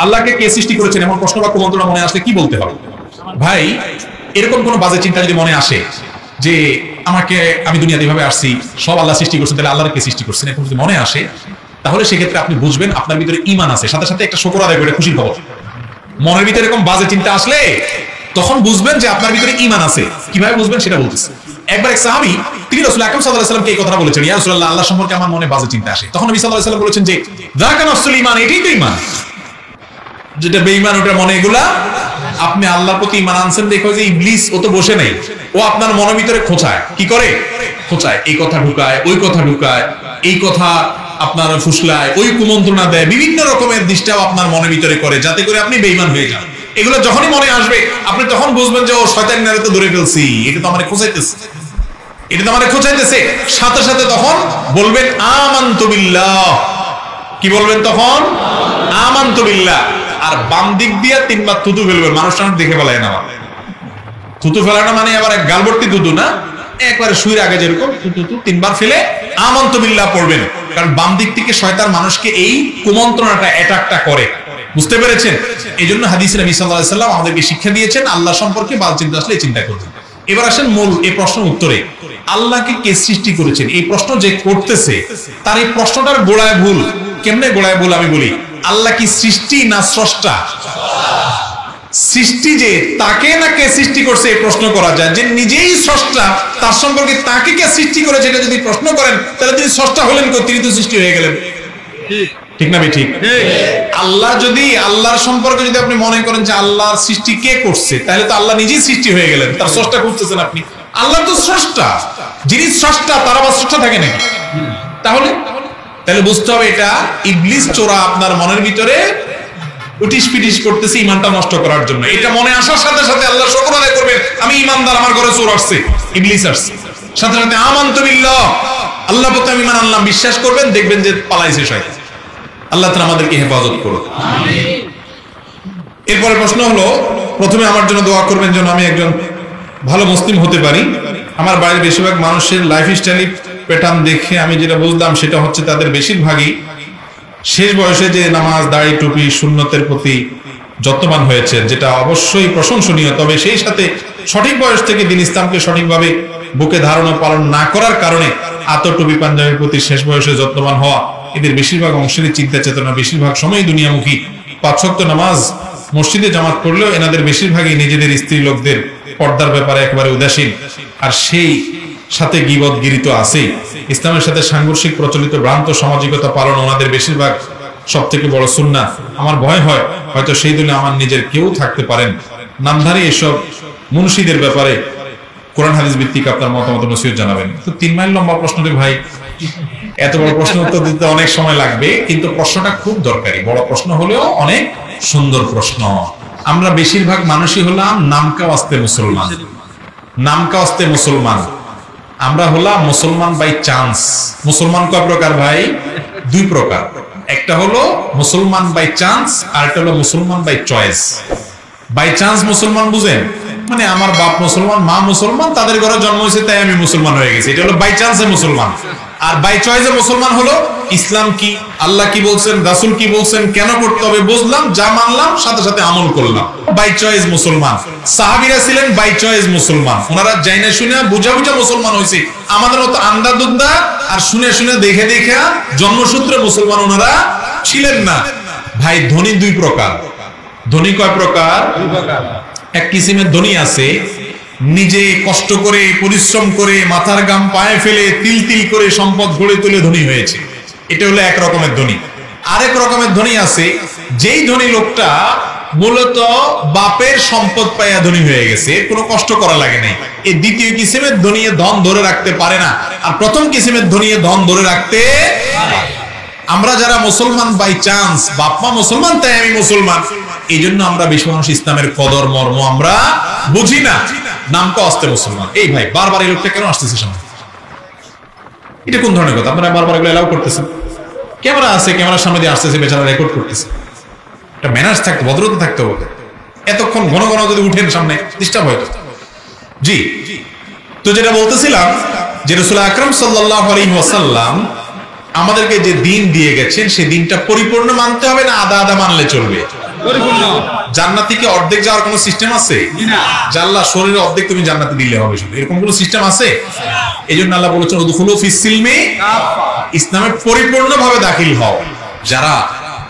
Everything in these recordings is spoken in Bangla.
আল্লাহকে কে সৃষ্টি করেছেন এমন প্রশ্ন বা কুমন্ত্রণা মনে আসলে কি বলতে হবে? ভাই, এরকম কোন বাজে চিন্তা যদি মনে আসে যে আমি দুনিয়াতে এভাবে আসছি, সব আল্লাহ সৃষ্টি করছেন, তাহলে আল্লাহকে কে সৃষ্টি করছেন, এরকম যদি মনে আসে, তাহলে সেক্ষেত্রে আপনি বুঝবেন আপনার ভিতরে ঈমান আছে, সাথে সাথে একটা শুকর আদায় করে খুশির খবর। মনের ভিতরে এরকম বাজে চিন্তা আসলে তখন বুঝবেন যে আপনার ভিতরে ঈমান আছে। কিভাবে বুঝবেন সেটা বলতেছে। একবার এক সাহাবী তিনি রাসূল আকরাম সাল্লাল্লাহু আলাইহি ওয়াসাল্লামকে এই কথাটা বলেছেন, ইয়া রাসূলুল্লাহ, আল্লাহ সম্পর্কে আমার মনে বাজে চিন্তা আসে। তখন নবী সাল্লাল্লাহু আলাইহি ওয়াসাল্লাম বলেছেন যে যাকা নাফসুল ঈমান, এটাই তো ঈমান। যেটা বেঈমান ওটা মনে, এগুলা আপনি আল্লাহর প্রতি ঈমান আনছেন দেখো যে ইবলিস ও তো বসে নেই, ও আপনার মনের ভিতরে খোঁচায়। কি করে খোঁচায়? এই কথা ঢুকায়, ওই কথা ঢুকায়, এই কথা আপনার ফুসলায়, ওই কুমন্ত্রণা দেয়, বিভিন্ন রকমের ডিস্টার্ব আপনার মনের ভিতরে করে, যাতে করে আপনি বেঈমান হয়ে যান। এগুলো যখনই মনে আসবে আপনি তখন বুঝবেন যে ও শয়তানের নারে তো ধরে ফেলছি, এটা তো আমারে খোঁচাইতেছে, এটা তো আমারে খোঁচাইতেছে। সাথে সাথে তখন বলবেন আমানতু বিল্লাহ। কি বলবেন তখন? আমানতু বিল্লাহ। আর বাম দিক দিয়ে তিনবার থুতু ফেলবেন। মানুষটা দেখে ফেলায় না, থুতু ফেলানো মানে আবার এক গালবর্তি থুতু না, একবারে শুয়ের আগে যেরকম থুতু তিনবার ফেলে আমানতু বিল্লাহ পড়বেন। কারণ বাম দিক থেকে শয়তান মানুষকে এই কুমন্ত্রণাটা অ্যাটাকটা করে। বুঝতে পেরেছেন? এই জন্য হাদিসে নবী সাল্লাল্লাহু আলাইহি ওয়াসাল্লাম আমাদেরকে শিক্ষা দিয়েছেন আল্লাহ সম্পর্কে বাজে চিন্তা আসলে চিন্তা করবেন। এবার আসেন মূল এই প্রশ্নের উত্তরে। আল্লাহকে কে সৃষ্টি করেছেন এই প্রশ্ন যে করতেছে, তার এই প্রশ্নটার গোড়ায় ভুল। কেমনে গোড়ায় ভুল আমি বলি। আল্লাহ কি সৃষ্টি না স্রষ্টা? সৃষ্টি যে তাকে না কে সৃষ্টি করছে এই প্রশ্ন করা যায়। যে নিজেই স্রষ্টা, তার সম্পর্কে তাকে কে সৃষ্টি করেছে এটা যদি প্রশ্ন করেন, তাহলে তিনি স্রষ্টা হলেন কই? তিনি তো সৃষ্টি হয়ে গেলেন। ঠিক না ঠিক? আল্লাহ যদি, আল্লাহর সম্পর্কে যদি আপনি মনে করেন যে আল্লাহর সৃষ্টি কে করছে, তাহলে তো আল্লাহ নিজেই সৃষ্টি হয়ে গেলেন, তার স্রষ্টা করতেছেন আপনি। আল্লাহ তো স্রষ্টা, যিনি স্রষ্টা তার আবার স্রষ্টা থাকে নাকি? তাহলে বুঝতে হবে এটা ইবলিস চোরা আপনার মনের ভিতরে উটিস পিটিস করতেছে ঈমানটা নষ্ট করার জন্য। এটা মনে আসার সাথে সাথে আল্লাহ শুকর আদায় করবেন, আমি ঈমানদার, আমার ঘরে চোর আসছে, ইবলিস আসছে। সাথে সাথে আমানতু বিল্লাহ, আল্লাহ প্রতি আমি ঈমান আনলাম, বিশ্বাস করবেন, দেখবেন যে পালাইছে শয়তান। আল্লাহ তাআলা আমাদেরকে হেফাজত করুন। আমিন। এরপরে প্রশ্ন হলো, প্রথমে আমার জন্য দোয়া করবেন যেন আমি একজন ভালো মুসলিম হতে পারি। আমার বাড়ির বেশিরভাগ মানুষের লাইফস্টাইল প্যাটার্ন দেখে আমি যেটা বুঝলাম সেটা হচ্ছে তাদের বেশিরভাগই শেষ বয়সে যে নামাজ, দাড়ি, টুপি, সুন্নতের প্রতি যত্নবান হয়েছে, যেটা অবশ্যই প্রশংসনীয়। তবে সেই সাথে সঠিক বয়স থেকে দিন ইসলামকে সঠিকভাবে বুকে ধারণ ও পালন না করার কারণে আতর, টুপি, পাঞ্জাবির প্রতি শেষ বয়সে যত্নবান হওয়া, এদের বেশিরভাগ অংশেরই চিন্তা চেতনা বেশিরভাগ সময় দুনিয়ামুখী। ৫ ওয়াক্ত নামাজ মসজিদে জামাত করলেও এনাদের বেশিরভাগই নিজেদের স্ত্রী লোকদের পর্দার ব্যাপারে একেবারে উদাসীন। আর সেই সাথে গীবত গিরি তো আছেই। ইসলামের সাথে সাংঘর্ষিক প্রচলিত ভ্রান্ত সামাজিকতা পালন ওনাদের বেশিরভাগ সব থেকে বড় সুন্নাহ। আমার ভয় হয় হয়তো সেই দলে আমার নিজের কেউ থাকতে পারেন। নামধারী এসব মুন্সিদের ব্যাপারে কোরআন হাদিস ভিত্তিক আপনার মতামত নসিহত জানাবেন। তো 3 মাইল লম্বা প্রশ্নটি ভাই, এত বড় প্রশ্ন উত্তর দিতে অনেক সময় লাগবে, কিন্তু প্রশ্নটা খুব দরকারি। বড় প্রশ্ন হলেও অনেক সুন্দর প্রশ্ন। আমরা বেশিরভাগ মানুষই হলাম নামকা ওয়াস্তে মুসলমান, নামকা ওয়াস্তে মুসলমান। আমরা হলাম মুসলমান বাই চান্স। মুসলমান কয় প্রকার ভাই? 2 প্রকার। একটা হলো মুসলমান বাই চান্স, আর একটা হলো মুসলমান বাই চয়েস। বাই চান্স মুসলমান বুঝেন? মানে আমার বাপ মুসলমান, মা মুসলমান, তাদের ঘরে জন্ম হয়েছে তাই আমি মুসলমান হয়ে গেছি, এটা হলো বাই চান্সে মুসলমান। আর বাই চয়েসে মুসলমান হলো ইসলাম কি, আল্লাহ কি বলছেন, রাসূল কি বলছেন, কেন করতে হবে বুঝলাম, যা মানলাম সাথে সাথে আমল করলাম, বাই চয়েস মুসলমান। সাহাবীরা ছিলেন বাই চয়েস মুসলমান। ওনারা জাইনা শুনে বুঝা বুঝা মুসলমান হয়েছে। আমাদের মতো আন্দা দুন্দা আর শুনে শুনে দেখে দেখে জন্মসূত্রে মুসলমান ওনারা ছিলেন না। ভাই ধনী 2 প্রকার। ধনী কয় প্রকার? 2 প্রকার। এক কিসিমের ধনী আছে নিজে কষ্ট করে, পরিশ্রম করে, মাথার ঘাম পায়ে ফেলে, তিল তিল করে সম্পদ গড়ে তুলে ধনী হয়েছে, এটা হলো এক রকমের ধনী। আরেক রকমের ধনী আছে যেই ধনী লোকটা মূলত বাপের সম্পদ পাইয়া ধনী হয়ে গেছে, কোনো কষ্ট করা লাগে নাই। এই দ্বিতীয় কিসিমের ধনী ধন ধরে রাখতে পারে না, আর প্রথম কিসিমের ধনী ধন ধরে রাখতে পারে। আমরা যারা মুসলমান বাই চান্স, বাপ মা মুসলমান তাই আমি মুসলমান, এই জন্য আমরা বেশি মানুষ ইসলামের কদর মর্ম আমরা বুঝি না। নামটা আসতে মুসলমান। এই ভাই বারবার এই লোকটা কেন আসতেছে সামনে? এটা কোন ধরনের কথা? আপনারা বারবার এগুলো এলাও করতেছেন। ক্যামেরা আছে, ক্যামেরার সামনে দিয়ে আসতেছে, বেচারা রেকর্ড করতেছে। একটা ম্যানার্স থাকতে, ভদ্রতা থাকতে হবে। এতক্ষণ ঘন ঘন যদি উঠেন সামনে ডিস্টার্ব হয়তো। জি, তো যেটা বলতেছিলাম যে রাসূল আকরাম সাল্লাল্লাহু আলাইহি ওয়াসাল্লাম আমাদেরকে যে দিন দিয়ে গেছেন সেই দিনটা পরিপূর্ণ মানতে হবে না আধা আধা মানলে চলবে? পরিপূর্ণ। জান্নাতি কি অর্ধেক যাওয়ার কোনো সিস্টেম আছে? আল্লাহ শরীরে অর্ধেক তুমি জান্নাতে দিলে হবে শুধু, এরকম কোনো সিস্টেম আছে? এই জন্য আল্লাহ বলেছেন উদখুলু ফিস সিলমি, ইসলামে পরিপূর্ণভাবে দাখিল হও। যারা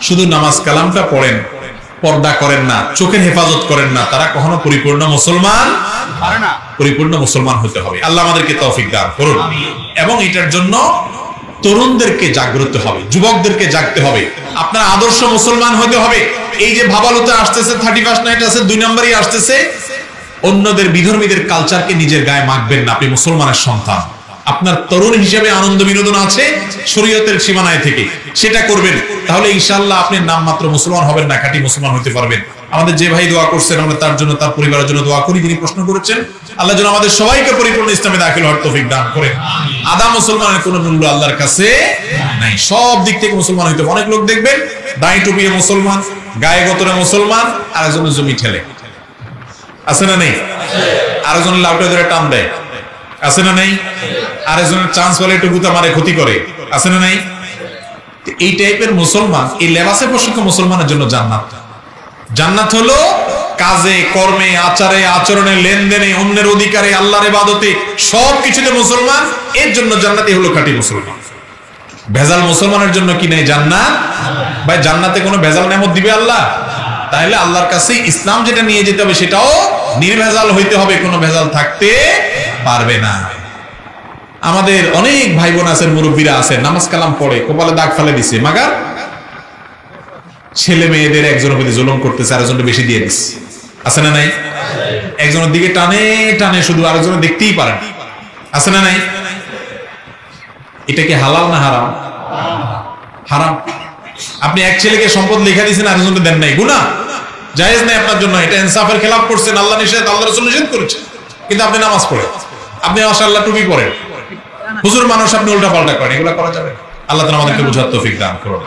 শুধু নামাজ কালামটা পড়েন, পর্দা করেন না, চোখের হেফাজত করেন না, তারা কখনো পরিপূর্ণ মুসলমান পারে না। পরিপূর্ণ মুসলমান হতে হবে। আল্লাহ আমাদেরকে তৌফিক দান করুন। এবং এটার জন্য তরুণদেরকে জাগ্রত হবে, যুবকদেরকে জাগতে হবে। আপনার আদর্শ মুসলমান হতে হবে। এই যে ভাবালুতে আসতেছে, 31st নাইট আছে, 2 নম্বরই আসতেছে, অন্যদের বিধর্মীদের কালচারকে নিজের গায়ে মাখবেন না। আপনি মুসলমানের সন্তান, আপনার তরুণ হিসেবে আনন্দ বিনোদন আছে শরীয়তের সীমানায় থেকে, সেটা করবেন। তাহলে ইনশাআল্লাহ আপনি নামমাত্র মুসলমান হবেন না, খাঁটি মুসলমান হতে পারবেন। আমাদের যে ভাই দোয়া করছেন, আমরা তার জন্য, তার পরিবারের জন্য দোয়া করি। যিনি প্রশ্ন করেছেন, আল্লাহ যেন আমাদের সবাইকে পরিপূর্ণ ইসলামে দাখিল হওয়ার তৌফিক দান করেন। আদা মুসলমানের কোনো মূল্য আল্লাহর কাছে নাই, সব দিক থেকে মুসলমান হইতে হবে। অনেক লোক দেখবেন দাড়ি টুপিয়ে মুসলমান, গায়ে গোতরে মুসলমান, আর একজনের জমি ঠেলে, আছে না নেই? আরেকজনের লাউটা ধরে টান দেয়, আছে না নেই? আরেকজনের চান্স পেলে একটু গুতা মারে, ক্ষতি করে, আছে না নাই? এই টাইপের মুসলমান, এই লেবাসে পোশাক মুসলমানের জন্য জান্নাত। জান্নাত হলো কাজে, কর্মে, আচারে, আচরণে, লেনদেনে, অন্যের অধিকারে, আল্লাহর ইবাদতে, সবকিছুতে মুসলমান। এর জন্য জান্নাতই হলো খাঁটি মুসলমান। ভেজাল মুসলমানের জন্য কি নেই জান্নাত? ভাই জান্নাতে কোনো ভেজাল নেমত দিবে আল্লাহ? তাহলে আল্লাহর কাছে ইসলাম যেটা নিয়ে যেতে হবে সেটাও নির্ভেজাল হইতে হবে, কোনো ভেজাল থাকতে পারবে না। আমাদের অনেক ভাই বোন আছেন, মুরব্বীরা আছেন, নামাজ কালাম পড়ে, কপালে দাগ ফেলে দিছে, মাগার ছেলে মেয়েদের একজনের প্রতি জুলুম করতেছে, আরেকজনকে বেশি দিয়ে দিচ্ছে, আছে না নাই? একজনের দিকে টানে টানে, শুধু আরেকজনের দেখতেই পারেন, আছে না নাই? এটা কি হালাল না হারাম? হারাম। আপনি এক ছেলেকে সম্পদ লেখা দিয়েছেন, আরেকজনকে দেন নাই, গুনাহ, জায়েজ নাই আপনার জন্য। এটা ইনসাফের খেলাফ করছেন, আল্লাহ নিষেধ, আল্লাহ রাসূল নিষেধ করেছেন। কিন্তু আপনি নামাজ পড়েন, আপনি মাশাআল্লাহ টুপি পরেন, হুজুর মানুষ আপনি উল্টা পাল্টা করেন, এগুলো করা যাবে? আল্লাহ তাআলা আমাদেরকে বুঝার তৌফিক দান করুন।